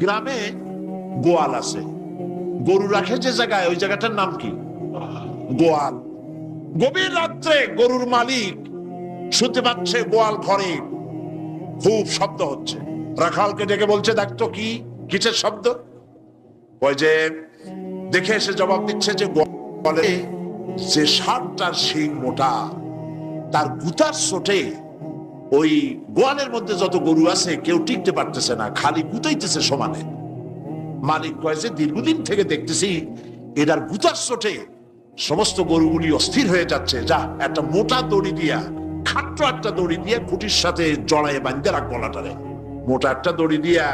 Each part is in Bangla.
গ্রামে গোয়াল আছে, গরু রাখে যে জায়গায়, ওই জায়গাটার নাম কি? গোয়াল। গভীর রাত্রে গরুর মালিক শুনতে পাচ্ছে গোয়াল ঘরে খুব শব্দ হচ্ছে। রাখালকে ডেকে বলছে, দেখ তো কি কিসের শব্দ? ওই যে দেখে এসে জবাব দিচ্ছে যে গোয়ালে যে ষাটটার শিং মোটা, তার গুতার চোটে ওই গোয়ালের মধ্যে যত গরু আছে কেউ টিকতে পারতেছে না, খালি গুতাইতেছে সমানে। মালিক কয় যে দীর্ঘদিন থেকে দেখতেছি এটার গুতার চোটে সমস্ত গরুগুলি অস্থির হয়ে যাচ্ছে, যা একটা মোটা দড়ি দিয়া, খাট্ট একটা দড়ি দিয়ে খুঁটির সাথে জড়ায় বাঁধতে রাখ গলাটারে। মোটা একটা দড়ি দিয়া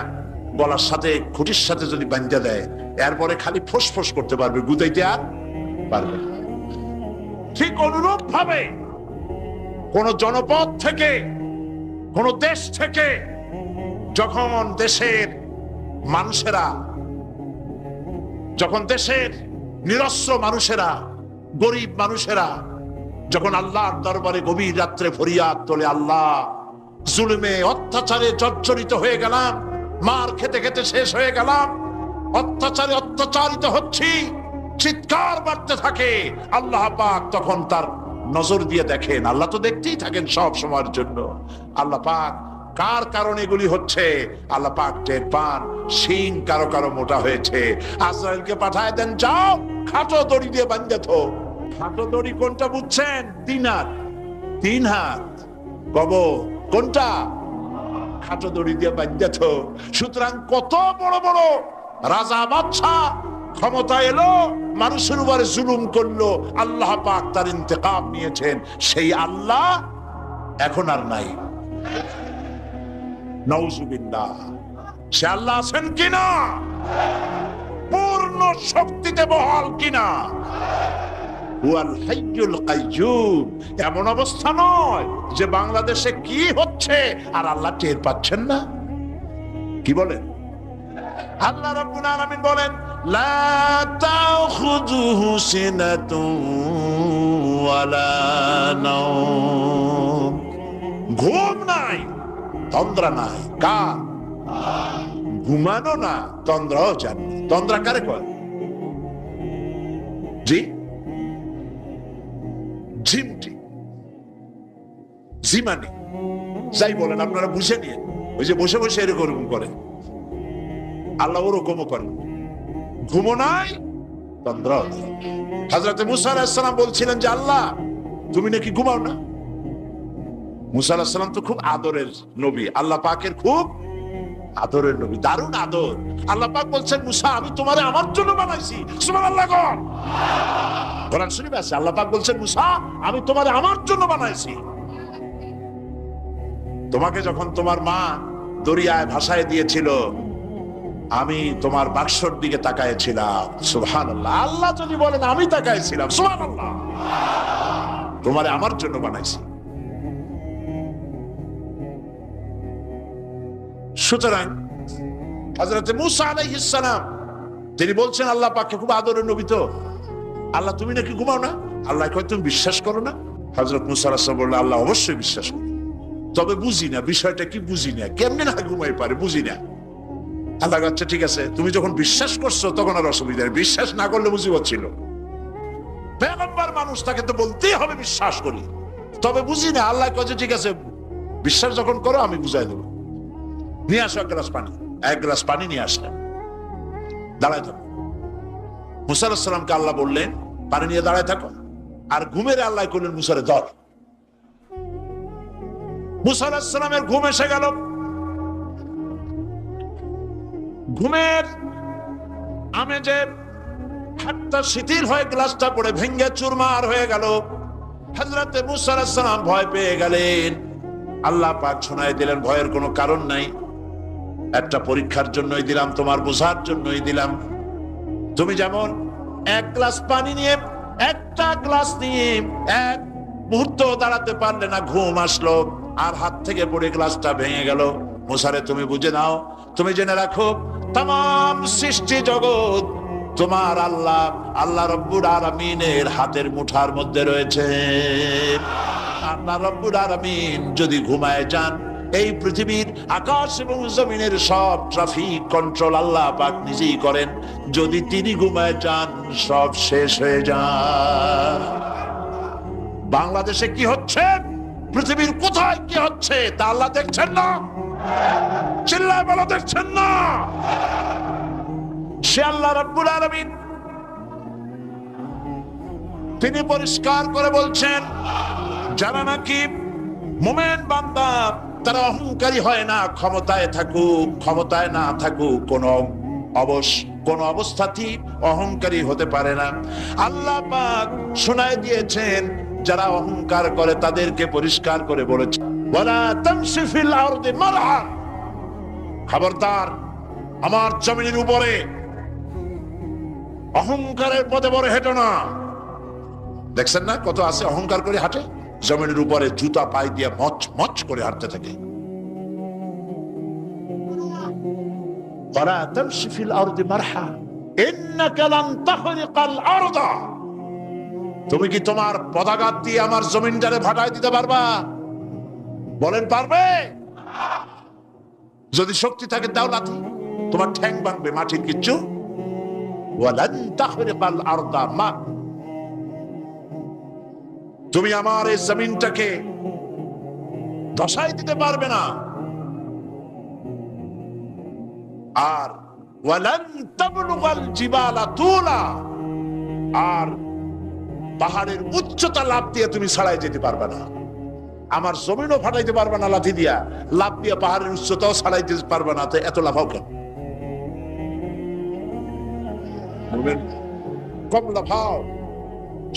গলার সাথে খুঁটির সাথে যদি বাঁধতে দেয়, এরপরে খালি ফোঁস করতে পারবে, গুতাইতে আর পারবে না। ঠিক অনুরূপ ভাবে কোন জনপদ থেকে, কোন দেশ থেকে যখন দেশের মানুষেরা, যখন দেশের নিরস্ত্র মানুষেরা, গরিব মানুষেরা যখন আল্লাহর দরবারে গভীর রাত্রে ফরিয়াদ তোলে, আল্লাহ জুলুমে অত্যাচারে জর্জরিত হয়ে গেলাম, মার খেতে খেতে শেষ হয়ে গেলাম, অত্যাচারে অত্যাচারিত হচ্ছি, চিৎকার বাড়তে থাকে, আল্লাহ পাক তখন তার নজর দিয়ে দেখেন। আল্লাহ তো দেখতেই থাকেন সব সময়ের জন্য। আল্লাহ পাক কার কারণে এগুলি হচ্ছে, আল্লাহ পাক টের পান। শিং কারো কারো মোটা হয়েছে, আজরাইলকে পাঠায় দেন, যাও খাটো দড়ি দিয়ে বাঁধে থো। খাটো দড়ি কোনটা বুঝছেন? 3 হাত, 3 হাত কব কোনটা? খাটো দড়ি দিয়ে বাঁধে থো। সুতরাং কত বড় বড় রাজা বাদশাহ ক্ষমতা এলো, মানুষের উপরে জুলুম করলো, আল্লাহ পাক তার ইন্তেকাম নিয়েছেন। সেই আল্লাহ এখন আর নাই, নাউজুবিল্লাহ। সে আল্লাহ আছেন কিনা? পূর্ণ শক্তিতে বহাল কিনা? হুয়াল হাইয়ুল কাইয়্যুম। এমন অবস্থা নয় যে বাংলাদেশে কি হচ্ছে আর আল্লাহ টের পাচ্ছেন না। কি বলেন? আল্লাহ রাব্বুল আলামিন বলেন, লা তাখুযুহু সিনাতুন ওয়ালা নাওম। ঘুম নাই, তন্দ্রা নাই। কার? ঘুমানো না, তন্দ্রাও জানি। তন্দ্রা কারে কয়? জি, ঝিমটি, জিমানি, যাই বলেন আপনারা বুঝে নিয়ে। ওই যে বসে বসে এরকম করে, আল্লাহ ওরকমও করেন। ঘুমো নাই, তন্দ্রাও নাই। হযরত মুসা আলাইহিস সালাম বলছিলেন যে আল্লাহ তুমি নাকি ঘুমাও না। মুসা আলাইহিস সালাম তো খুব আদরের নবী, আল্লাহ পাকের খুব আদরের নবী, দারুণ আদর। আল্লাহ পাক বলছেন, মুসা আমি তোমারে আমার জন্য বানাইছি। সুবহানাল্লাহ। কোরআন শরীফে আছে, আল্লাহ পাক বলছেন, মুসা আমি তোমারে আমার জন্য বানাইছি। তোমাকে যখন তোমার মা দরিয়ায় ভাসায় দিয়েছিল, আমি তোমার বাক্সর দিকে তাকাইছিলাম। সুবহানাল্লাহ। আল্লাহ যদি বলেন আমি তাকাইছিলাম, সুবহানাল্লাহ। তোমারে আমার জন্য বানাইছি। সুতরাং হযরত মুসা আলাইহিস সালাম তিনি বলছেন আল্লাহ পাককে খুব আদরের নবী, তো আল্লাহ তুমি নাকি ঘুমাও না। আল্লাহ কয় তুমি বিশ্বাস করো না? হযরত মুসা আলাইহিস সালাম বললেন, আল্লাহ অবশ্যই বিশ্বাস করি, তবে বুঝি না বিষয়টা কি, বুঝি না কেমনে না ঘুমাই পারে, বুঝি না। আল্লাহ আচ্ছা ঠিক আছে, তুমি যখন বিশ্বাস করছো তখন আর অসুবিধা নেই, বিশ্বাস না করলে মুসিবত ছিল। পয়গম্বর মানুষ, তাকে তো বলতেই হবে বিশ্বাস করি, তবে বুঝি না। আল্লাহ কয় ঠিক আছে, বিশ্বাস যখন করো আমি বুঝাই দেবো। নিয়ে আসো এক গ্লাস পানি। এক গ্লাস পানি নিয়ে আসলেন, দাঁড়ায় থাকো। মুসা আলাইহিস সালামকে আল্লাহ বললেন পানি নিয়ে দাঁড়ায় থাকো, আর ঘুমের আল্লাহ করলেন মুসারে ধর। মুসা আলাইহিস সালামের ঘুম এসে গেল। ঘুমের আমেজে হাতটা শিথিল হয়ে গ্লাসটা পড়ে ভেঙ্গে চুরমার হয়ে গেল। হযরত মুসা আলাইহিস সালাম ভয় পেয়ে গেলেন। আল্লাহ পাক শোনায় দিলেন, ভয়ের কোনো কারণ নাই, একটা পরীক্ষার জন্যই দিলাম, তোমার বোঝার জন্যই দিলাম। তুমি যেমন এক গ্লাস পানি নিয়ে, একটা গ্লাস নিয়ে এক মুহূর্ত দাঁড়াতে পারলে না, ঘুম আসলো আর হাত থেকে পড়ে গ্লাসটা ভেঙে গেল। মুসারে তুমি বুঝে নাও, তুমি জেনে রাখো, তাম সৃষ্টি জগৎ তোমার আল্লাহ, আল্লাহ রব্বুল আলামিনের হাতের মুঠার মধ্যে রয়েছে। আল্লাহ রব্বুল আলামিন যদি ঘুমায় যান, এই পৃথিবীর আকাশ এবং জমিনের সব ট্রাফিক কন্ট্রোল আল্লাহ পাক নিজেই করেন। যদি তিনি ঘুমায় যান সব শেষ হয়ে যায়। বাংলাদেশে কি হচ্ছে, পৃথিবীর কোথায় কি হচ্ছে তা আল্লাহ দেখছেন না? চিল্লায় বলো দেখছেন না? সে আল্লাহ রাব্বুল আলামিন তিনি পরিষ্কার করে বলছেন, যারা নাকি মুমিন বান্দা তারা অহংকারী হয় না, ক্ষমতায় থাকুক ক্ষমতায় না থাকুক কোন অবস্থাতেই অহংকারী হতে পারে না। আল্লাহ পাক শোনায় দিয়েছেন যারা অহংকার করে তাদেরকে পরিষ্কার করে বলেছে, ওয়ালা তামশি ফিল আরদি মারহা, খবরদার আমার জমিনের উপরে অহংকারের পথে বড় হেঁটো না। দেখছেন না কত আছে অহংকার করে হাঁটে, জমিনের উপরে জুতা পায়ে দিয়ে মচ মচ করে হাঁটতে থাকে। ওয়ালা তামশি ফিল আরদি মারহা ইন্নাকা লান তাখরিকাল আরদা, তুমি কি তোমার পদাঘাত দিয়ে আমার জমিনটারে ফাটাই দিতে পারবা? বলেন পারবে? যদি শক্তি থাকে দাও লাথি, তোমার ঠ্যাং ভাঙবে, মাটির কিচ্ছু। ওয়ালান তাখরিকাল আরদা মা, তুমি আমার এই জমিনটাকে ধসাই দিতে পারবে না। আর ওয়ালান তাবলুগাল জিবালা তুলা, আর পাহাড়ের উচ্চতা লাফ দিয়ে তুমি ছাড়াই যেতে পারবে না। আমার জমিনও ফাটাইতে পারবে না লাথি দিয়া, লাফ দিয়ে পাহাড়ের উচ্চতাও ছাড়াইতে পারবে না। তো এত লাফাও কেন? কম লাফাও,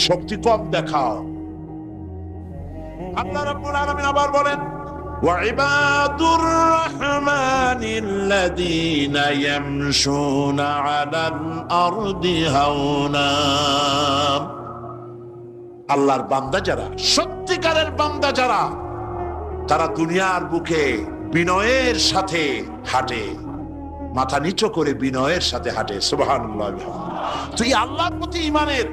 শক্তি কম দেখাও। আল্লাহ রাব্বুল আলামিন আবার বলেন, ওয়াইবাদুর রাহমানিল্লাযীনা ইয়ামশুনা আলাল আরদি হাওনা, আল্লাহর বান্দা যারা, সত্যিকারের বান্দা যারা, তারা দুনিয়ার বুকে বিনয়ের সাথে হাঁটে, মাথা নিচু করে বিনয়ের সাথে হাঁটে। সুবহানাল্লাহ। তো এই আল্লাহর প্রতি ঈমানের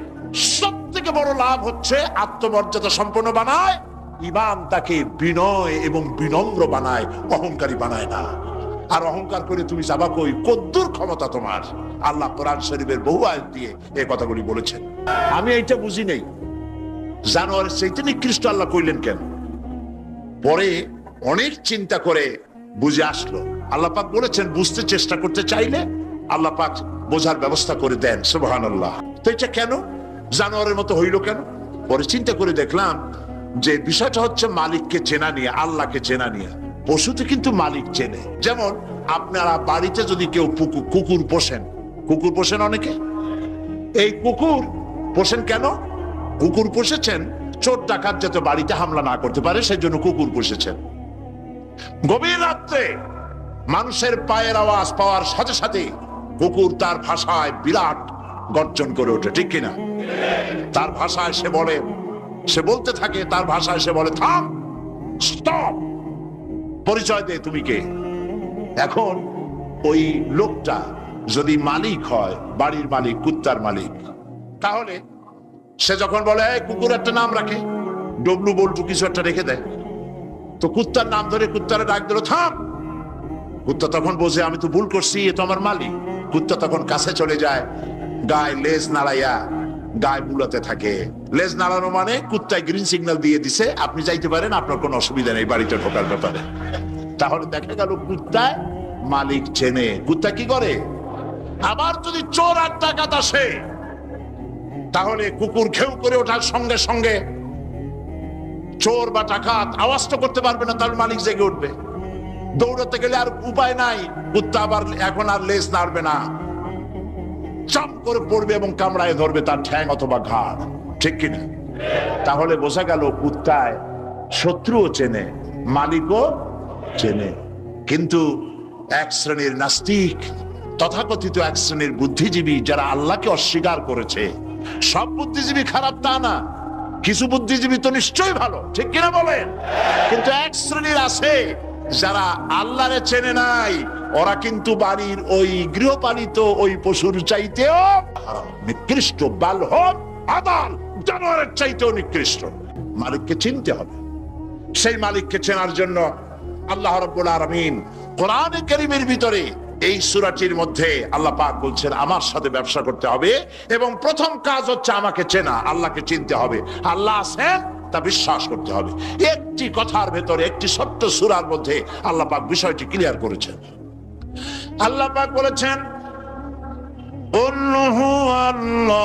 সবথেকে বড় লাভ হচ্ছে আত্মমর্যাদা সম্পন্ন বানায়। ঈমান তাকে বিনয় এবং বিনম্র বানায়, অহংকারী বানায় না। আর অহংকার করে তুমি যাবা কই? কদ্দুর ক্ষমতা তোমার? আল্লাহ কোরআন শরীফের বহু আয়াত দিয়ে এই কথাগুলি বলেছেন। আমি এইটা বুঝি নেই, জানোয়ারের চাইতে নিকৃষ্ট আল্লাহ কইলেন কেন? পরে অনেক চিন্তা করে বুঝে আসলো। আল্লাহ পাক বলেছেন, বুঝতে চেষ্টা করতে চাইলে আল্লাহ পাক বোঝার ব্যবস্থা করে দেন। সুবহানাল্লাহ। তো এটা কেন জানোয়ারের মতো হইল কেন? পরে চিন্তা করে দেখলাম যে বিষয়টা হচ্ছে মালিককে চেনা নিয়ে, আল্লাহকে চেনা নিয়ে। পশুতে কিন্তু মালিক চেনে। যেমন আপনারা বাড়িতে যদি কেউ কুকুর পোষেন, কুকুর পোষেন অনেকে, এই কুকুর পোষেন কেন? কুকুর পুষেছেন চোর ডাকাত যাতে বাড়িতে হামলা না করতে পারে, সেই জন্য কুকুর পুষেছেন। গভীর রাত্রে মানুষের পায়ের আওয়াজ পাওয়ার সাথে সাথে কুকুর তার ভাষায় বিরাট গর্জন করে ওঠে, ঠিক কিনা? তার ভাষায় সে বলে, সে বলতে থাকে, তার ভাষায় সে বলে, থাম, স্টপ, পরিচয় দে তুমি কে। এখন ওই লোকটা যদি মালিক হয়, বাড়ির মালিক, কুত্তার মালিক, তাহলে সে যখন বলে কুকুর একটা নাম রাখে, ডবলু বল্টু কিছু একটা রেখে দেয়, তো কুত্তার নাম ধরে কুত্তারে ডাক দিল, থাম। কুত্তা তখন বোঝে আমি তো ভুল করছি, এ তো আমার মালিক। কুত্তা তখন কাছে চলে যায়, গায়ে লেজ নাড়াইয়া গায়ে বুলাতে থাকে। লেজ নাড়ানো মানে কুত্তায় গ্রিন সিগন্যাল দিয়ে দিছে, আপনি যাইতে পারেন, আপনার কোনো অসুবিধা নেই বাড়িতে ঢোকার ব্যাপারে। তাহলে দেখা গেল কুত্তায় মালিক চেনে। কুত্তা কি করে? আবার যদি চোর আর ডাকাত আসে, তাহলে কুকুর ঘেউ করে ওঠার সঙ্গে সঙ্গে চোর বা ডাকাত আওয়াজ তো করতে পারবে না, তার মালিক জেগে উঠবে। দৌড়াতে গেলে আর উপায় নাই, কুত্তা আবার এখন আর লেজ নাড়বে না, চাপ করে পড়বে এবং কামড়ায় ধরবে তার ঠ্যাং অথবা ঘাড়, ঠিক কিনা? তাহলে বোঝা গেল কুত্তায় শত্রুও চেনে, মালিকও চেনে। কিন্তু এক শ্রেণীর নাস্তিক, তথাকথিত এক শ্রেণীর বুদ্ধিজীবী যারা আল্লাহকে অস্বীকার করেছে, সব বুদ্ধিজীবী খারাপ তা না, কিছু বুদ্ধিজীবী তো নিশ্চয়ই ভালো, ঠিক কিনা বলেন? কিন্তু এক শ্রেণীর আছে যারা আল্লাহরে চেনে নাই, ওরা কিন্তু বাড়ির ওই গৃহপালিত ওই পশুর চাইতেও নিকৃষ্ট, বালহব আদাল জানোয়ারের চাইতেও নিকৃষ্ট। মালিককে চিনতে হবে। সেই মালিককে চেনার জন্য আল্লাহ রাব্বুল আলামিন কোরআনে কারীমের ভিতরে এই সূরাটির মধ্যে আল্লাহ পাক বলছেন আমার সাথে ব্যবসা করতে হবে এবং প্রথম কাজ হচ্ছে আমাকে চেনা, আল্লাহকে চিনতে হবে, আল্লাহ আছেন তা বিশ্বাস করতে হবে। একটি কথার ভেতরে একটি ছোট্ট সূরার মধ্যে আল্লাহ পাক বিষয়টি ক্লিয়ার করেছেন। আল্লাহ পাক বলেছেন কুল হুয়াল্লাহু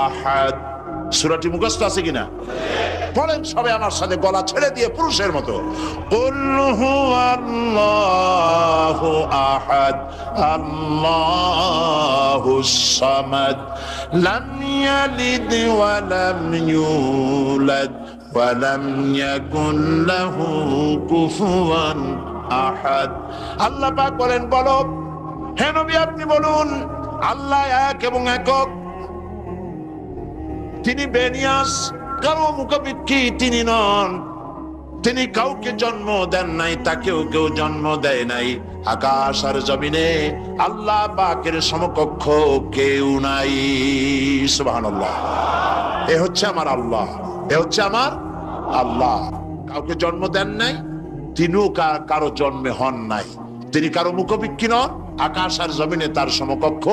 আহাদ। সূরাটি মুখস্থ আছে কিনা বলেন সবাই আমার সাথে গলা ছেড়ে দিয়ে পুরুষের মতো, কুল হুয়াল্লাহু আহাদ আল্লাহুস সামাদ লাম ইয়ালিদ ওয়া লাম ইউলাদ ওয়া লাম ইয়াকুল লাহু কুফুয়ান আহাদ। আল্লাহ পাক বলেন বলো হে নবী আপনি বলুন আল্লাহ এক এবং একক, তিনি বেনিয়াস, কারো মুখাপেক্ষী তিনি নন, তিনি কাউকে জন্ম দেন নাই, তাকেও কেউ জন্ম দেয় নাই, আকাশ আর জমিনে আল্লাহ পাকের সমকক্ষ কেউ নাই। সুবহানাল্লাহ। এ হচ্ছে আমার আল্লাহ, এ হচ্ছে আমার আল্লাহ। কাউকে জন্ম দেন নাই, তিনিও কারো জন্মে হন নাই, তিনি কারো মুখাপেক্ষী নন, আকাশ আর জমিনে তার সমকক্ষ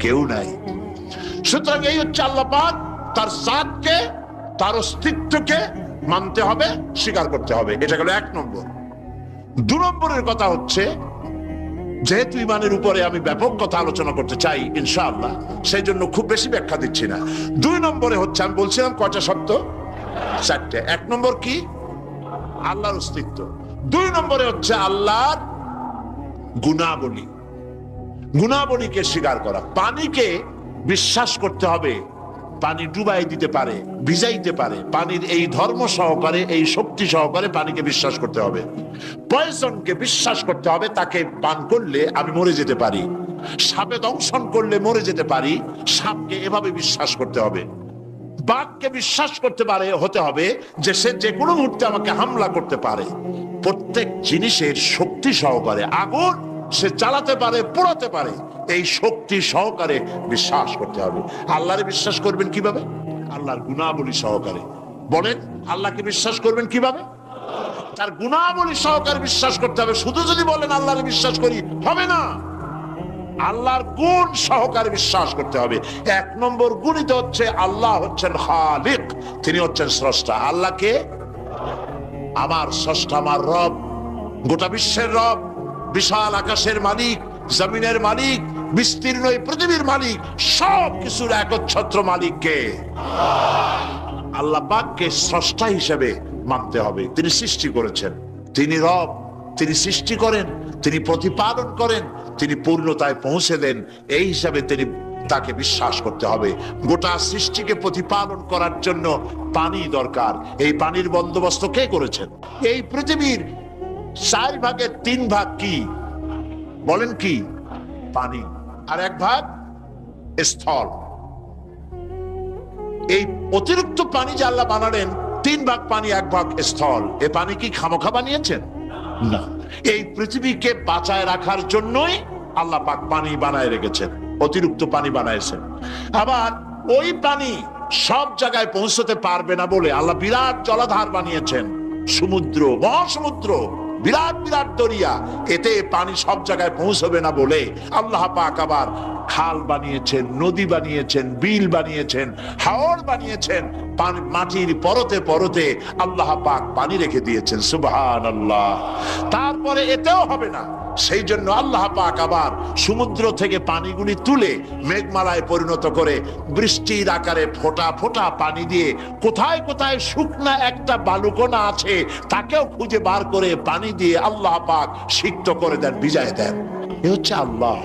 কেউ নাই। সুতরাং এই হচ্ছে আল্লাহ পাক, তার জাতকে তার অস্তিত্বকে মানতে হবে, স্বীকার করতে হবে। এটা গেল এক নম্বর। দু নম্বরের কথা হচ্ছে, যেহেতু ইমানের উপরে আমি ব্যাপক কথা আলোচনা করতে চাই ইনশাআল্লাহ, সেই জন্য খুব বেশি ব্যাখ্যা দিচ্ছি না। দুই নম্বরে হচ্ছে, আমি বলছিলাম কয়টা শব্দ? চারটে। এক নম্বর কি? আল্লাহর অস্তিত্ব। দুই নম্বরে হচ্ছে আল্লাহর গুণাবলী, গুণাবলীকে স্বীকার করা। পানিকে বিশ্বাস করতে হবে, পানি ডুবাই দিতে পারে, ভিজাইতে পারে, পানির এই ধর্ম সহকারে, এই শক্তি সহকারে পানিকে বিশ্বাস করতে হবে। পয়জনকে বিশ্বাস করতে হবে, তাকে পান করলে আমি মরে যেতে পারি, সাপে দংশন করলে মরে যেতে পারি, সাপকে এভাবে বিশ্বাস করতে হবে। বাঘকে বিশ্বাস করতে পারে হতে হবে যে সে যে কোনো মুহূর্তে আমাকে হামলা করতে পারে। প্রত্যেক জিনিসের শক্তি সহকারে, আগুন সে জ্বালাতে পারে, পোড়াতে পারে, এই শক্তি সহকারে বিশ্বাস করতে হবে। আল্লাহরে বিশ্বাস করবেন কিভাবে? আল্লাহর গুণাবলী সহকারে। বলেন আল্লাহকে বিশ্বাস করবেন কিভাবে? তার গুণাবলী সহকারে বিশ্বাস করতে হবে। শুধু যদি বলেন আল্লাহরে বিশ্বাস করি হবে না, আল্লাহর গুণ সহকারে বিশ্বাস করতে হবে। এক নম্বর গুণিত হচ্ছে আল্লাহ হচ্ছেন খালিক, তিনি হচ্ছেন স্রষ্টা। আল্লাহকে আমার স্রষ্টা, আমার রব, গোটা বিশ্বের রব, বিশাল আকাশের মালিক, জমিনের মালিক, বিস্তীর্ণ এই পৃথিবীর মালিক, সব কিছুর একচ্ছত্র মালিককে আল্লাহ পাককে স্রষ্টা হিসেবে মানতে হবে। তিনি সৃষ্টি করেছেন, তিনি রব, তিনি সৃষ্টি করেন, তিনি প্রতিপালন করেন, তিনি পূর্ণতায় পৌঁছে দেন, এই হিসাবে তিনি তাকে বিশ্বাস করতে হবে। গোটা সৃষ্টিকে প্রতিপালন করার জন্য পানি দরকার। এই পানির বন্দোবস্ত কে করেছেন? এই পৃথিবীর 4 ভাগের 3 ভাগ কি বলেন? কি? পানি। আর 1 ভাগ স্থল। এই অতিরিক্ত পানি যে আল্লাহ বানালেন, 3 ভাগ পানি 1 ভাগ স্থল, এ পানি কি খামোখা বানিয়েছেন? না, এই পৃথিবীকে বাঁচায় রাখার জন্যই আল্লাহ পাক পানি বানায় রেখেছেন, অতিরিক্ত পানি বানাইছেন। আবার ওই পানি সব জায়গায় পৌঁছতে পারবে না বলে আল্লাহ বিরাট জলাধার বানিয়েছেন, সমুদ্র, মহাসমুদ্র, বিরাট বিরাট দরিয়া, এতে পানি সব জায়গায় পৌঁছবে না বলে আল্লাহ পাক আবার খাল বানিয়েছেন, নদী বানিয়েছেন, বিল বানিয়েছেন, হাওর বানিয়েছেন, মাটির পরতে পরতে আল্লাহ পাক পানি রেখে দিয়েছেন। সুবহানাল্লাহ। তারপরে এতেও হবে না, সেই জন্য আল্লাহ পাক আবার সমুদ্র থেকে পানিগুলি তুলে মেঘমালায় পরিণত করে বৃষ্টির আকারে ফোঁটা ফোঁটা পানি দিয়ে কোথায় কোথায় শুকনা একটা বালুকণা আছে তাকেও খুঁজে বার করে পানি দিয়ে আল্লাহ পাক সিক্ত করে দেন, ভিজায় দেন। এ হচ্ছে আল্লাহ।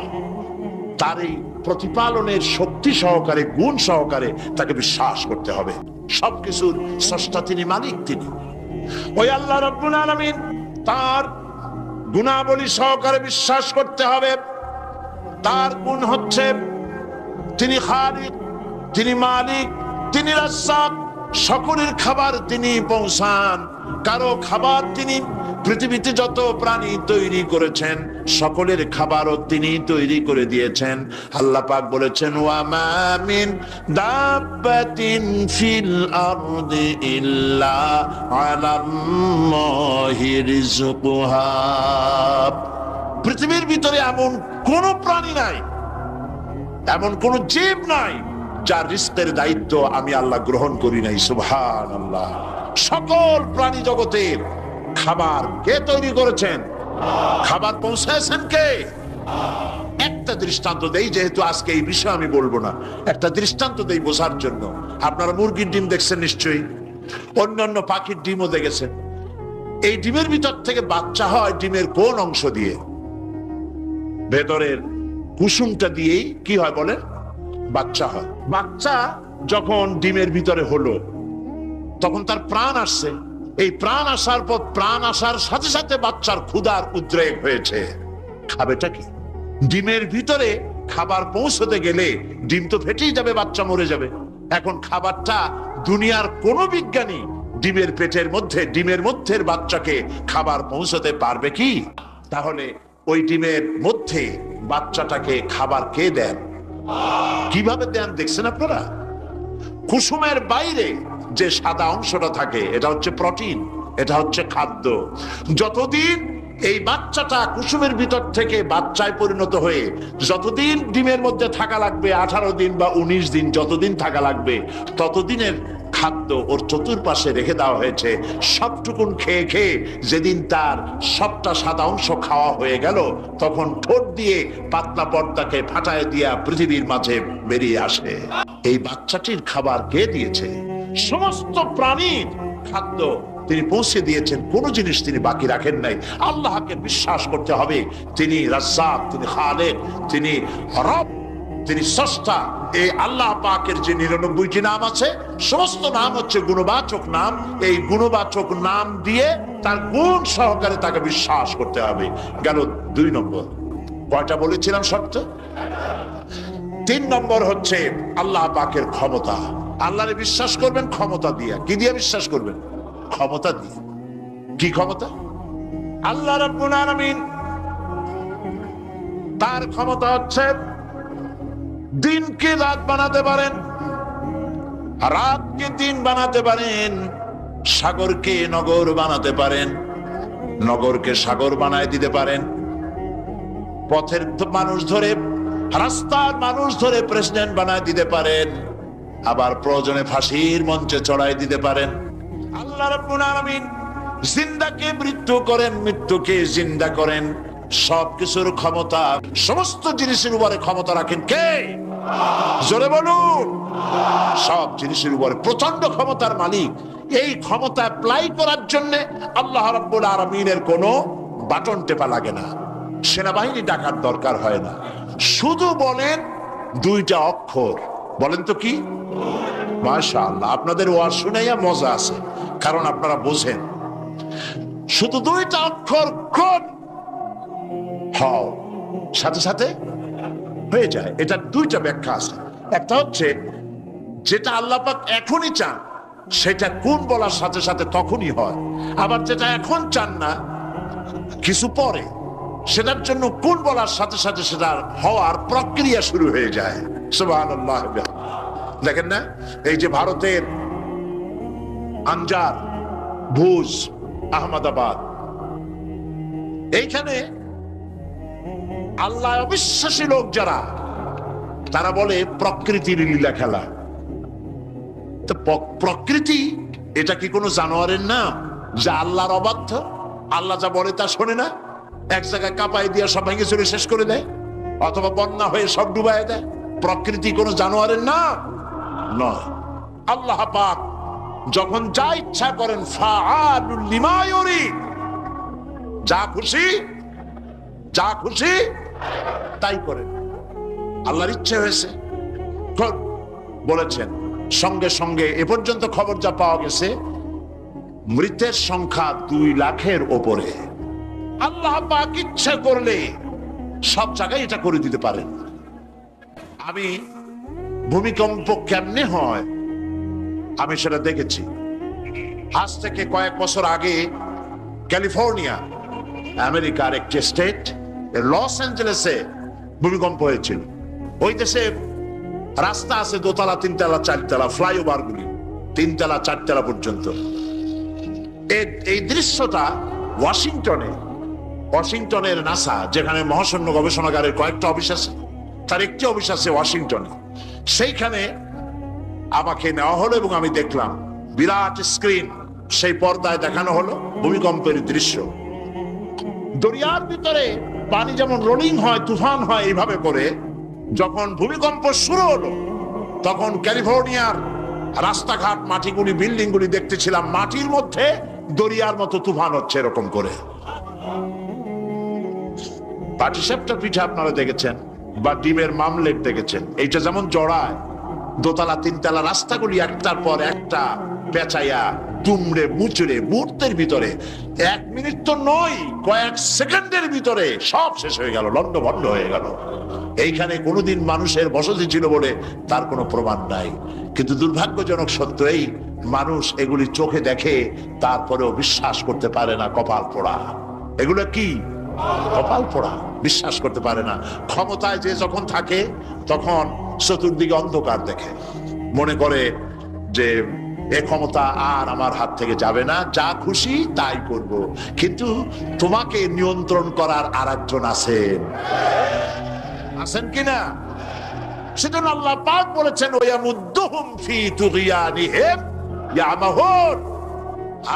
তার এই প্রতিপালনের শক্তি সহকারে, গুণ সহকারে তাকে বিশ্বাস করতে হবে। সবকিছুর স্রষ্টা তিনি, মালিক তিনি। ওই আল্লাহ রাব্বুল আলামিন, তার গুণাবলী সহকারে বিশ্বাস করতে হবে। তার গুণ হচ্ছে তিনি খালিক, তিনি মালিক, তিনি রাজ্জাক, সকলের খাবার তিনি পৌঁছান। কারো খাবার তিনি, পৃথিবীতে যত প্রাণী তৈরি করেছেন সকলের খাবারও তিনি তৈরি করে দিয়েছেন। আল্লাহ পাক বলেছেন ওয়া মা মিন দাব্বাতিন ফিল আরদি ইল্লা আলাল্লাহি রিজকুহা। পৃথিবীর ভিতরে এমন কোন প্রাণী নাই, এমন কোন জীব নাই যার রিস্কের দায়িত্ব আমি আল্লাহ গ্রহণ করি নাই। সুবহানাল্লাহ। সকল প্রাণী জগতের খাবার কে তৈরি করেছেন? খাবার পৌঁছায়ছেন কে? একটা দৃষ্টান্ত দেই, যেহেতু আজকে এই বিষয়ে আমি বলবো না, একটা দৃষ্টান্ত দেই বোঝার জন্য। আপনারা মুরগির ডিম দেখছেন নিশ্চয়ই, অন্যান্য পাখির ডিমও দেখেছেন। এই ডিমের ভিতর থেকে বাচ্চা হয় ডিমের কোন অংশ দিয়ে? ভেতরের কুসুমটা দিয়েই কি হয় বলেন? বাচ্চা হয়। বাচ্চা যখন ডিমের ভিতরে হলো তখন তার প্রাণ আসছে। এই প্রাণ আসার পর, প্রাণ আসার সাথে সাথে বাচ্চার ক্ষুধার উদ্রেক হয়েছে। খাবেটা কি? ডিমের ভিতরে খাবার পৌঁছতে গেলে ডিম তো ফেটেই যাবে, বাচ্চা মরে যাবে। এখন খাবারটা দুনিয়ার কোন বিজ্ঞানী ডিমের পেটের মধ্যে, ডিমের মধ্যের বাচ্চাকে খাবার পৌঁছতে পারবে কি? তাহলে ওই ডিমের মধ্যে বাচ্চাটাকে খাবার কে দেন? কিভাবে দেন দেখছেন আপনারা? কুসুমের বাইরে যে সাদা অংশটা থাকে এটা হচ্ছে প্রোটিন, এটা হচ্ছে খাদ্য। যতদিন এই বাচ্চাটা কুসুমের ভিতর থেকে বাচ্চায় পরিণত হয়ে যতদিন ডিমের মধ্যে থাকা লাগবে, 18 দিন বা 19 দিন, যতদিন থাকা লাগবে ততদিনের খাদ্য ওর চতুর্পাশে রেখে দেওয়া হয়েছে। সবটুকুন খেয়ে খেয়ে যেদিন তার সবটা সাদা অংশ খাওয়া হয়ে গেল তখন ঠোঁট দিয়ে পাতলা পর্দাকে ফাটায় দিয়া পৃথিবীর মাঝে বেরিয়ে আসে। এই বাচ্চাটির খাবার কে দিয়েছে? সমস্ত প্রাণীর খাদ্য তিনি পৌঁছে দিয়েছেন, কোন জিনিস তিনি বাকি রাখেন নাই। আল্লাহকে বিশ্বাস করতে হবে, তিনি রাজ্জাক, তিনি খালেক, তিনি রব, তিনি স্রষ্টা। এই আল্লাহ পাকের যে 99টি নাম আছে সমস্ত নাম হচ্ছে গুণবাচক নাম। এই গুণবাচক নাম দিয়ে তার গুণ সহকারে তাকে বিশ্বাস করতে হবে। গেল 2 নম্বর। কয়টা বলেছিলাম শর্ত? 3 নম্বর হচ্ছে আল্লাহ পাকের ক্ষমতা। আল্লাহরে বিশ্বাস করবেন ক্ষমতা দিয়ে। কি দিয়ে বিশ্বাস করবেন? ক্ষমতা দিয়ে। কি ক্ষমতা? আল্লাহ রাব্বুল আলামিন তার ক্ষমতা হচ্ছে দিনকে রাত বানাতে পারেন, রাতকে দিন বানাতে পারেন, সাগরকে নগর বানাতে পারেন, নগরকে সাগর বানায় দিতে পারেন, পথের মানুষ ধরে, রাস্তার মানুষ ধরে প্রেসিডেন্ট বানায় দিতে পারেন, আবার প্রয়োজনে ফাঁসির মঞ্চে চড়াই দিতে পারেন। আল্লাহ রাব্বুল আলামিন জিন্দাকে মৃত্যু করেন, মৃত্যুকে জিন্দা করেন। সবকিছুর ক্ষমতা, সমস্ত জিনিসের উপরে ক্ষমতা রাখেন কে? জোরে বলুন। সব জিনিসের উপরে প্রচন্ড ক্ষমতার মালিক। এই ক্ষমতা অ্যাপ্লাই করার জন্য আল্লাহ রাব্বুল আলামিনের কোনো বাটন টেপা লাগে না, সেনাবাহিনী ডাকার দরকার হয় না। শুধু বলেন 2টা অক্ষর। বলেন তো কি? মাশাআল্লাহ, আপনাদের ওয়াজ শুনাইয়া মজা আছে, কারণ আপনারা বোঝেন। শুধু 2টা অক্ষর, কোন হও, সাথে সাথে হয়ে যায়। এটা 2টা ব্যাখ্যা আছে। একটা হচ্ছে যেটা আল্লাহ পাক এখনই চান সেটা কোন বলার সাথে সাথে তখনই হয়। আবার যেটা এখন চান না, কিছু পরে, সেটার জন্য কোন বলার সাথে সাথে সেটার হওয়ার প্রক্রিয়া শুরু হয়ে যায়। সুবহানাল্লাহ। দেখেন না, এই যে ভারতের আনজার, ভুজ, আহমেদাবাদ, এইখানে আল্লাহ অবিশ্বাসী লোক যারা, তারা বলে প্রকৃতির লীলা খেলা। তো প্রকৃতি এটা কি কোনো জানোয়ারের নাম যা আল্লাহর অবাধ্য? আল্লাহ যা বলে তা শোনে না, এক জায়গায় কাঁপাই দিয়ে সব ভেঙে চুরে শেষ করে দেয়, অথবা বন্যা হয়ে সব ডুবাই দেয়। প্রকৃতি কোনো জানোয়ারের নাম নয়। আল্লাহ পাক যখন যা ইচ্ছা করেন, ফাআলুল লিমা ইউরিদ, যা খুশি যা খুশি তাই করেন। আল্লাহর ইচ্ছে হয়েছে বলেছেন। সঙ্গে সঙ্গে এ পর্যন্ত খবর যা পাওয়া গেছে, মৃতের সংখ্যা 2 লাখের ওপরে। আল্লাহ পাক ইচ্ছে করলে সব জায়গায় এটা করে দিতে পারেন। আমি ভূমিকম্প কেমনে হয় আমি সেটা দেখেছি। আজ থেকে কয়েক বছর আগে ক্যালিফোর্নিয়া, আমেরিকার একটি স্টেট, লস অ্যাঞ্জেলেসে ভূমিকম্প হয়েছিল। ওই দেশে রাস্তা আছে দোতলা, তিনতলা, চারতলা, ফ্লাইওভার গুলি তিনতলা, চারতলা পর্যন্ত। এই দৃশ্যটা ওয়াশিংটনের নাসা, যেখানে মহাশূন্য গবেষণাগারের কয়েকটা অফিস আছে, তার একটি অফিস আছে ওয়াশিংটনে। সেইখানে আমাকে নেওয়া হলো এবং আমি দেখলাম বিরাট স্ক্রিন, সেই পর্দায় দেখানো হলো ভূমিকম্পের দৃশ্য। দরিয়ার ভিতরে পানি যেমন রোলিং হয়, তুফান হয়, এইভাবে করে যখন ভূমিকম্প শুরু হলো তখন ক্যালিফোর্নিয়ার রাস্তাঘাট, মাটিগুলি, বিল্ডিংগুলি দেখতেছিলাম মাটির মধ্যে দরিয়ার মতো তুফান হচ্ছে এরকম করে। পাটিসাপটা পিঠা আপনারা দেখেছেন বা ডিমের মামলেট দেখেছেন, এইটা যেমন জড়ায় দোতলা, তিনতলা রাস্তাগুলি একটার পর একটা পেঁচাইয়া, দুমড়ে মুচড়ে মুহূর্তের ভিতরে, 1 মিনিট তো নয়, কয়েক সেকেন্ডের ভিতরে সব শেষ হয়ে গেল, লন্ডভন্ড হয়ে গেল। এইখানে কোনোদিন মানুষের বসতি ছিল বলে তার কোনো প্রমাণ নাই, কিন্তু দুর্ভাগ্যজনক সত্য এই, মানুষ এগুলি চোখে দেখে তারপরেও বিশ্বাস করতে পারে না। কপাল পোড়া, এগুলো কি কপাল পোড়া, বিশ্বাস করতে পারে না। ক্ষমতায় যে যখন থাকে তখন চতুর্দিকে অন্ধকার দেখে, মনে করে যে এ ক্ষমতা আর আমার হাত থেকে যাবে না, যা খুশি তাই করব। কিন্তু তোমাকে নিয়ন্ত্রণ করার আরেকজন আছেন কিনা? সেজন্য আল্লাহ পাক বলেছেন, ওয়ামুদ্দুহুম ফি তুগয়ানিহিম ইয়ামাহুন,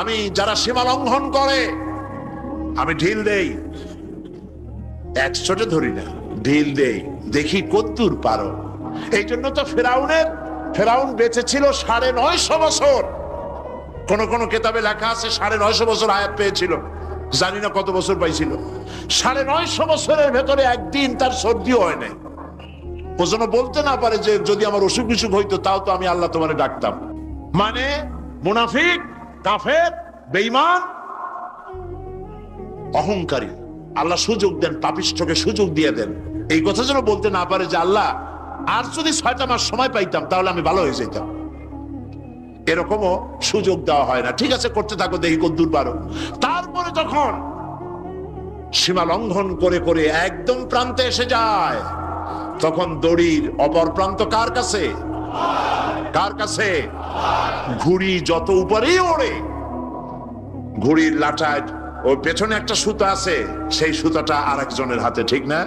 আমি যারা সীমা লঙ্ঘন করে আমি ঢিল দেই, একশোটে ধরি না, ঢিল দেই, দেখি কতদূর পারো। এই জন্য তো ফেরাউন বেঁচে ছিল 950 বছর। কোন কোন কেতাবে লেখা আছে 950 বছর হায়াত পেয়েছিল, জানি না কত বছর পাইছিল। 950 বছরের ভেতরে একদিন তার সর্দিও হয় নাই। ও যেন বলতে না পারে যে যদি আমার অসুখ বিসুখ হইতো তাও তো আমি আল্লাহ তোমারে ডাকতাম। মানে মুনাফিক, কাফের, বেঈমান, অহংকারী, আল্লাহ সুযোগ দেন, পাপিষ্ঠকে সুযোগ দিয়ে দেন। এই কথা যেন বলতে না পারে যে আল্লাহ আর যদি 6টা মাস সময় পাইতাম তাহলে আমি ভালো হয়ে যেতাম। এরকমও সুযোগ দেওয়া হয় না। ঠিক আছে, করতে থাকো, দেখি কতদূর পারো। তারপরে যখন সীমা লঙ্ঘন করে করে একদম প্রান্তে এসে যায়, তখন দড়ির অপর প্রান্ত কার কাছে? কার কাছে? ঘুড়ি যত উপরেই ওড়ে, ঘুড়ির লাটায় ওর পেছনে একটা সুতা আছে, সেই সুতাটা আরেকজনের হাতে, ঠিক না?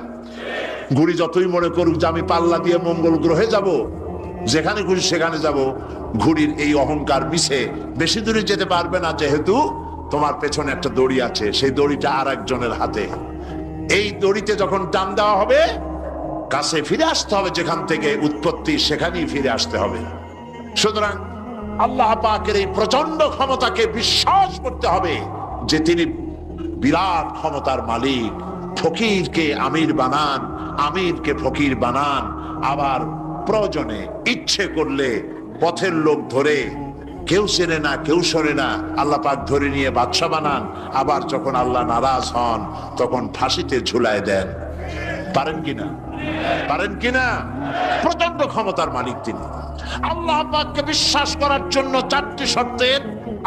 ঘুড়ি যতই মনে করুক যে আমি পাল্লা দিয়ে মঙ্গল গ্রহে যাব, যেখানে খুশি সেখানে যাব, ঘুড়ির এই অহংকার মিশে বেশি দূরে যেতে পারবে না, যেহেতু তোমার পেছনে একটা দড়ি আছে, সেই দড়িটা আরেকজনের হাতে। এই দড়িতে যখন টান দেওয়া হবে, কাছে ফিরে আসতে হবে, যেখান থেকে উৎপত্তি সেখানেই ফিরে আসতে হবে। সুতরাং আল্লাহ পাকের এই প্রচন্ড ক্ষমতাকে বিশ্বাস করতে হবে যে তিনি বিরাট ক্ষমতার মালিক। ফকিরকে আমির বানান, আমিরকে ফকির বানান, আবার প্রয়োজনে ইচ্ছে করলে পথের লোক ধরে, কেউ চেনে না কেউ শোনে না, আল্লাহ পাক ধরে নিয়ে বাদশা বানান। আবার যখন আল্লাহ নারাজ হন তখন ফাঁসিতে ঝুলায় দেন। পারেন কিনা? পারেন কিনা? প্রচন্ড ক্ষমতার মালিক তিনি। আল্লাহ পাককে বিশ্বাস করার জন্য 4টি শর্তের,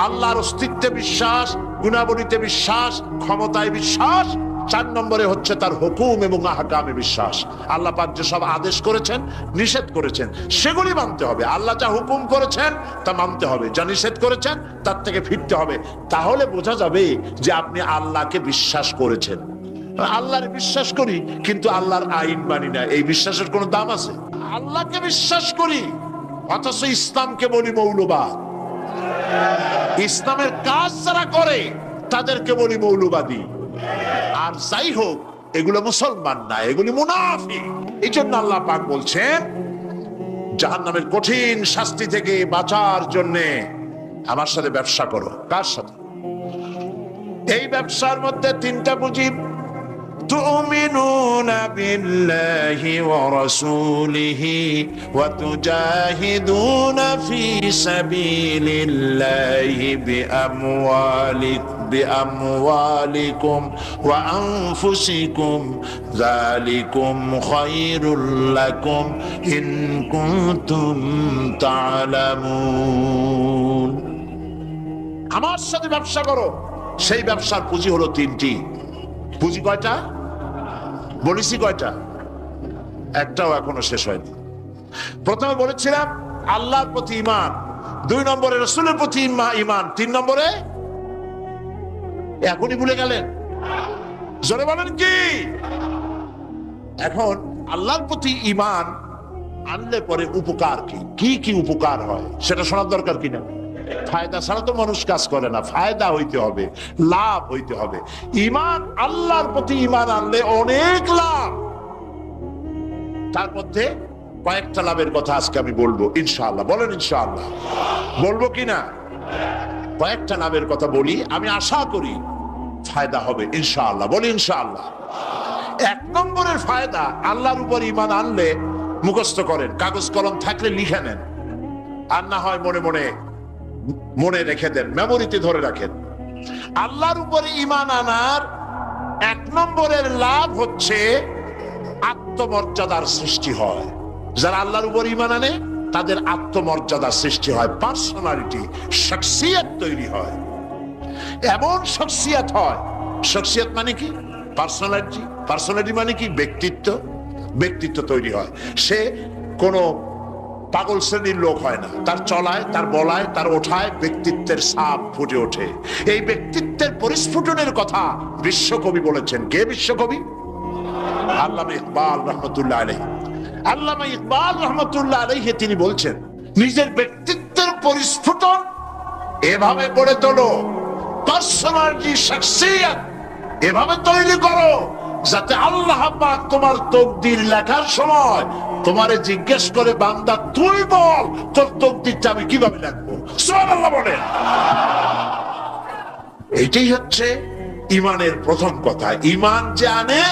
আল্লাহর অস্তিত্বে বিশ্বাস, গুণাবলীতে বিশ্বাস, ক্ষমতায় বিশ্বাস, 4 নম্বরে হচ্ছে তার হুকুম এবং আহকামে বিশ্বাস। আল্লাহ পাক যে সব আদেশ করেছেন, নিষেধ করেছেন, সেগুলি মানতে হবে। আল্লাহ যা হুকুম করেছেন তা মানতে হবে, যা নিষেধ করেছেন তার থেকে ফিরতে হবে। তাহলে বোঝা যাবে যে আপনি আল্লাহকে বিশ্বাস করেছেন। আল্লাহর বিশ্বাস করি কিন্তু আল্লাহর আইন মানি না, এই বিশ্বাসের কোনো দাম আছে? আল্লাহকে বিশ্বাস করি অথচ ইসলামকে বলি মৌলবাদ, ইসলামের কাজ যারা করে তাদেরকে বলি মৌলবাদী। আর যাই হোক, এগুলো মুসলমান না, এগুলি মুনাফিক। এই জন্য আল্লাহ পাক বলছেন, জাহান্নামের কঠিন শাস্তি থেকে বাঁচার জন্য আমার সাথে ব্যবসা করো। কার সাথে? এই ব্যবসার মধ্যে 3টা পুঁজি। تؤمنون بالله ورسوله وتجاهدون في سبيل الله بأموالكم وأنفسكم ذلكم خير لكم إن كنتم تعلمون। আমার সাথে ব্যবসা করো। সেই ব্যবসার পুঁজি হলো তিনটি। পুঁজি কয়টা বলেছি? কয়টা? একটাও এখনো শেষ হয়নি। প্রথমে বলেছিলাম আল্লাহর প্রতি ঈমান, 2 নম্বরে রাসূলের প্রতি ঈমান, 3 নম্বরে এখনই ভুলে গেলেন? জোরে বলেন কি? এখন আল্লাহর প্রতি ঈমান আনলে পরে উপকার কি কি উপকার হয় সেটা শোনার দরকার কিনা? ফায়দা ছাড়া তো মানুষ কাজ করে না, ফায়দা হইতে হবে, লাভ হইতে হবে। ঈমান, আল্লাহর প্রতি ঈমান আনলে অনেক লাভ। তার মধ্যে কয়েকটা লাভের কথা আজকে আমি বলবো ইনশাআল্লাহ। বলেন ইনশাআল্লাহ। বলবো কিনা? কয়েকটা লাভের কথা বলি, আমি আশা করি ফায়দা হবে ইনশাআল্লাহ। বলি ইনশাআল্লাহ। 1 নম্বরের ফায়দা, আল্লাহর উপর ঈমান আনলে, মুখস্থ করেন, কাগজ কলম থাকলে লিখে নেন, আর না হয় মনে মনে মনে রেখে দেন, মেমোরিতে ধরে রাখেন। আল্লাহর উপর ঈমান আনার 1 নম্বরের লাভ হচ্ছে আত্মমর্যাদার সৃষ্টি হয়। যারা আল্লাহর উপর ঈমান আনে তাদের আত্মমর্যাদার সৃষ্টি হয়, পার্সোনালিটি, শখসিয়ত তৈরি হয়। এমন শখসিয়ত হয়, শখসিয়ত মানে কি? পার্সোনালিটি। পার্সোনালিটি মানে কি? ব্যক্তিত্ব। ব্যক্তিত্ব তৈরি হয়। সে কোনো পাগল শ্রেণীর লোক হয় না, তার চলায়, তার বলায়, তার ওঠায় ব্যক্তিত্বের ছাপ ফুটে ওঠে। এই ব্যক্তিত্বের পরিস্ফুটনের কথা বিশ্বকবি বলেছেন। কে বিশ্বকবি? আল্লামা ইকবাল রহমতুল্লাহ আলাইহি। আল্লামা ইকবাল রহমতুল্লাহ আলাইহি তিনি বলছেন, নিজের ব্যক্তিত্বের পরিস্ফুটন এভাবে গড়ে তোলো, পার্সোনালিটি, শখসিয়ত এভাবে তৈরি করো যাতে আল্লাহ পাক তোমার তকদির লেখার সময় তোমারে জিজ্ঞেস করে, বান্দা তুই বল তোর তকদিরটা আমি কিভাবে লিখবো। সুবহানাল্লাহ বলেন। এটাই হচ্ছে ঈমানের প্রথম কথা। ঈমান যে আনে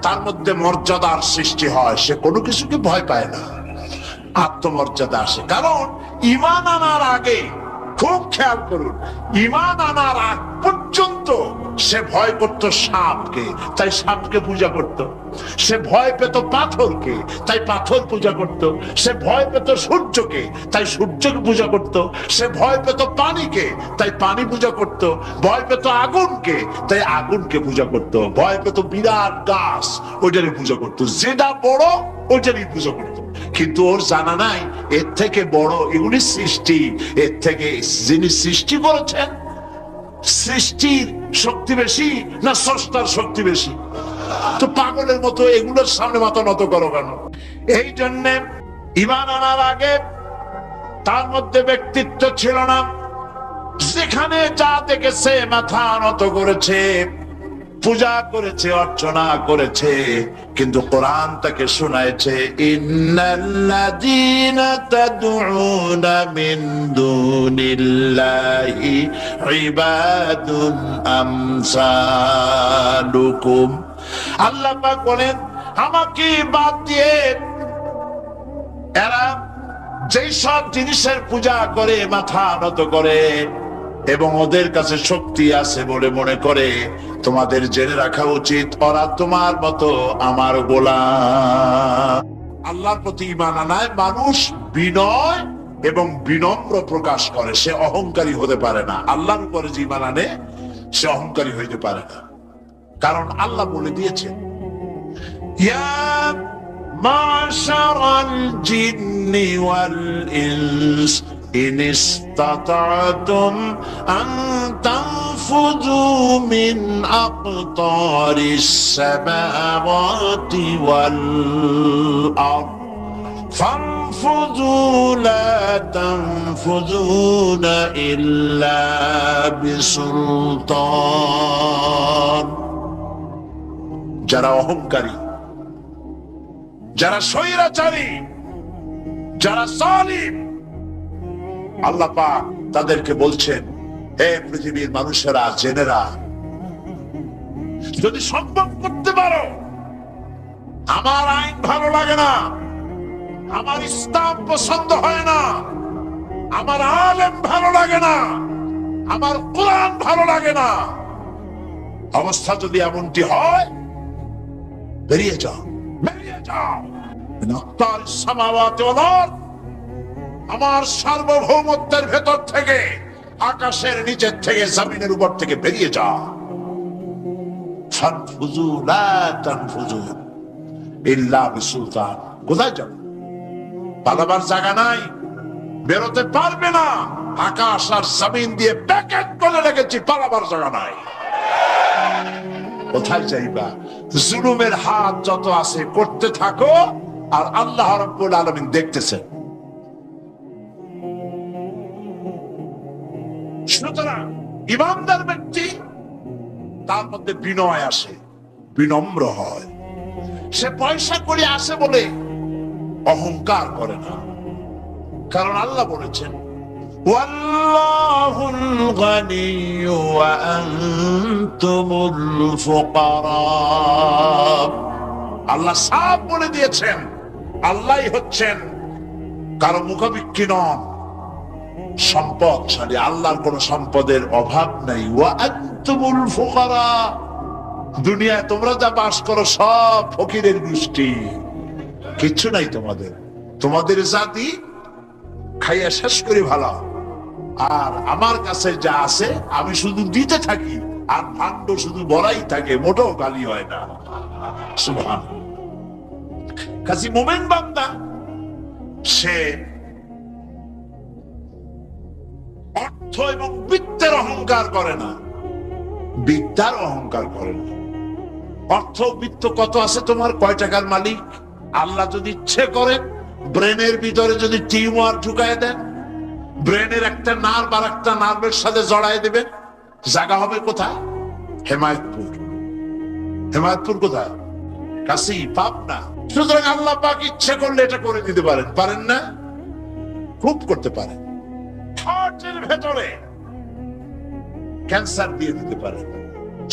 তার মধ্যে মর্যাদার সৃষ্টি হয়, সে কোনো কিছুকে ভয় পায় না, আত্মমর্যাদা আসে। কারণ ঈমান আনার আগে, খুব খেয়াল করুন, ঈমান আনার আগ পর্যন্ত সে ভয় করত সাপকে, তাই সাপকে পূজা করত। সে ভয় পেত পাথরকে, তাই পাথর পূজা করত। সে ভয় পেত সূর্যকে, তাই সূর্যকে পূজা করত। সে ভয় পেত পানিকে, তাই পানি পূজা করত। ভয় পেত আগুনকে, তাই আগুনকে পূজা করত। ভয় পেত বিরাট গাছ, ওইটারই পূজা করত। যেটা বড় ওইটারই পূজা করত। কিন্তু ওর জানা নাই এর থেকে বড় এগুলি সৃষ্টি, এর থেকে যিনি সৃষ্টি করেছেন, সৃষ্টির শক্তি বেশি না স্রষ্টার শক্তি বেশি? তো পাগলের মতো এগুলোর সামনে মাথা নত করো কেন? এই জন্যে ঈমান আনার আগে তার মধ্যে ব্যক্তিত্ব ছিল না। যেখানে যা দেখেছে মাথা নত করেছে, পূজা করেছে, অর্চনা করেছে। কিন্তু কোরআন তাকে শোনায়ছে, ইন্নাল্লাযীনা তাদউনা মিন দুনিল্লাহি ইবাদুন আমসালুকুম। আল্লাহ পাক বলেন, আমাকে বাদ দিয়ে এরা যেই সব জিনিসের পূজা করে, মাথা নত করে এবং ওদের কাছে শক্তি আছে বলে মনে করে, তোমাদের জেনে রাখা উচিত ওরা তোমার মতো আমার গোলাম। আল্লাহর প্রতি ঈমান আনায় মানুষ বিনয় এবং বিনম্র প্রকাশ করে, সে অহংকারী হতে পারে না। আল্লাহর উপরে যে ঈমান আনে সে অহংকারী হইতে পারে না, কারণ আল্লাহ বলে দিয়েছেন, ইয়া মাশারাল জিন্নি ওয়াল ইনস ইন ইসতাতা'তুম আন তানফুযু মিন আকতারিস সামাওয়াতি ওয়াল আরদ ফানফুযু লা তানফুযুনা ইল্লা বিসুলতান। যারা অহংকারী, যারা স্বৈরাচারী, যারা জালিম, আল্লাহ পাক তাদেরকে বলছেন, হে পৃথিবীর মানুষেরা, জেনেরা, যদি সম্ভব করতে পারো, আমার আইন ভালো লাগে না, আমার ইসলাম পছন্দ হয় না, আমার আলেম ভালো লাগে না, আমার কোরআন ভালো লাগে না, অবস্থা যদি এমনটি হয়, বেরিয়ে যাও, বেরিয়ে যাও। আমার সার্বভৌমত্বের ভেতর থেকে আকাশের নিচের থেকে জমিনের উপর থেকে বেরিয়ে যা। ফানফুযু লা তানফুযু ইল্লা বিসুলতান। কোথায় যাবে? পালাবার জায়গা নাই, বেরোতে পারবে না। আকাশ আর জমিন দিয়ে প্যাকেট করে রেখেছি, পালাবার জায়গা নাই। কোথায় যাইবা? জুলুমের হাত যত আছে করতে থাকো, আর আল্লাহ রাব্বুল আলামিন দেখতেছেন। সুতরাং ইমানদার ব্যক্তি, তার মধ্যে বিনয় আসে, বিনম্র হয়। সে পয়সা করে আসে বলে অহংকার করে না, কারণ আল্লাহ বলেছেন ওয়াল্লাহুল গানিয়্যু ওয়া আনতুমুল ফুকারা। আল্লাহ সাফ বলে দিয়েছেন আল্লাহই হচ্ছেন কারো মুখাপেক্ষী নন, সম্পদশালী। আল্লাহর কোন সম্পদের অভাব নাই। ওয়া আনতুমুল ফুকারা, দুনিয়ায় তোমরা যা বাস করো সব ফকিরের গোষ্ঠী, কিচ্ছু নাই তোমাদের। তোমাদের জাতি খাইয়া শেষ করে ভালো, আর আমার কাছে যা আছে আমি শুধু দিতে থাকি, আর ভাণ্ড শুধু ভরাই থাকে, মোটেও খালি হয় না। সুবহানাল্লাহ। কাজী মুমিন বান্দা সে অর্থ এবং বিত্তের অহংকার করে না, বিদ্যার অহংকার করে না। অর্থ বিত্ত কত আছে তোমার, কয় টাকার মালিক? আল্লাহ যদি ইচ্ছে করেন ব্রেনের ভিতরে যদি টিউমার ঢুকায় দেন, ব্রেনের একটা নার্ভ আর একটা নার্ভের সাথে জড়ায় দেবেন, জায়গা হবে কোথায়? হেমায়তপুর। হেমায়তপুর কোথায়? কাছে, পাবনা। সুতরাং আল্লাহ পাক ইচ্ছে করলে এটা করে দিতে পারেন, পারেন না? খুব করতে পারেন। হার্টের ভেতরে ক্যান্সার দিয়ে দিতে পারেন।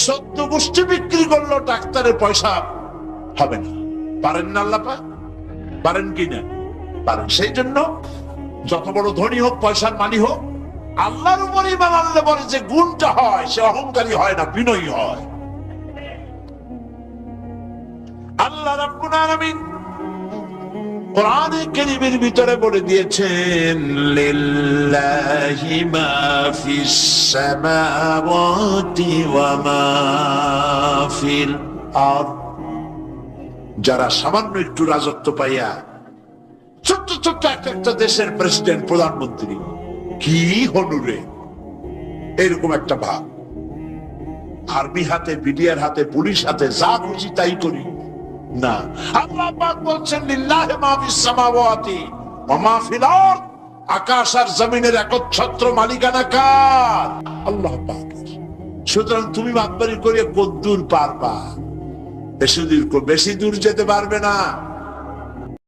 14 গোষ্ঠী বিক্রি করলো, ডাক্তারের পয়সা হবে না, পারেন না আল্লাহ পাক? পারেন কি না? পারেন। সেই জন্য যত বড় ধনী হোক, পয়সার মালিক হোক, আল্লাহর উপর ঈমান আনলে পরে যে গুণটা হয়, সে অহংকারী হয় না, বিনয়ী হয়। আল্লাহ রাব্বুল আলামিন কোরআনে কারীমের ভিতরে বলে দিয়েছেন লিল্লাহি মা ফিস সামাওয়াতি ওয়া মা ফিল আরদ। যারা সামান্য একটু রাজত্ব পাইয়া ছোট্ট ছোট্ট একটা দেশের প্রেসিডেন্ট, প্রধানমন্ত্রী, কি হনুরে, এরকম একটা ভাব। আর্মি হাতে, বিডিআর হাতে, পুলিশ হাতে, যা খুশি তাই করি না। আল্লাহ পাক বলছেন লিল্লাহি মা ফিস সামাওয়াতি ওয়া মা ফিল আরদ। আকাশ আর জমিনের একচ্ছত্র মালিকানা কার? আল্লাহ পাক। সুতরাং তুমি মাতবারি করে কদ্দুর পারবা? বেশি দূর যেতে পারবে না।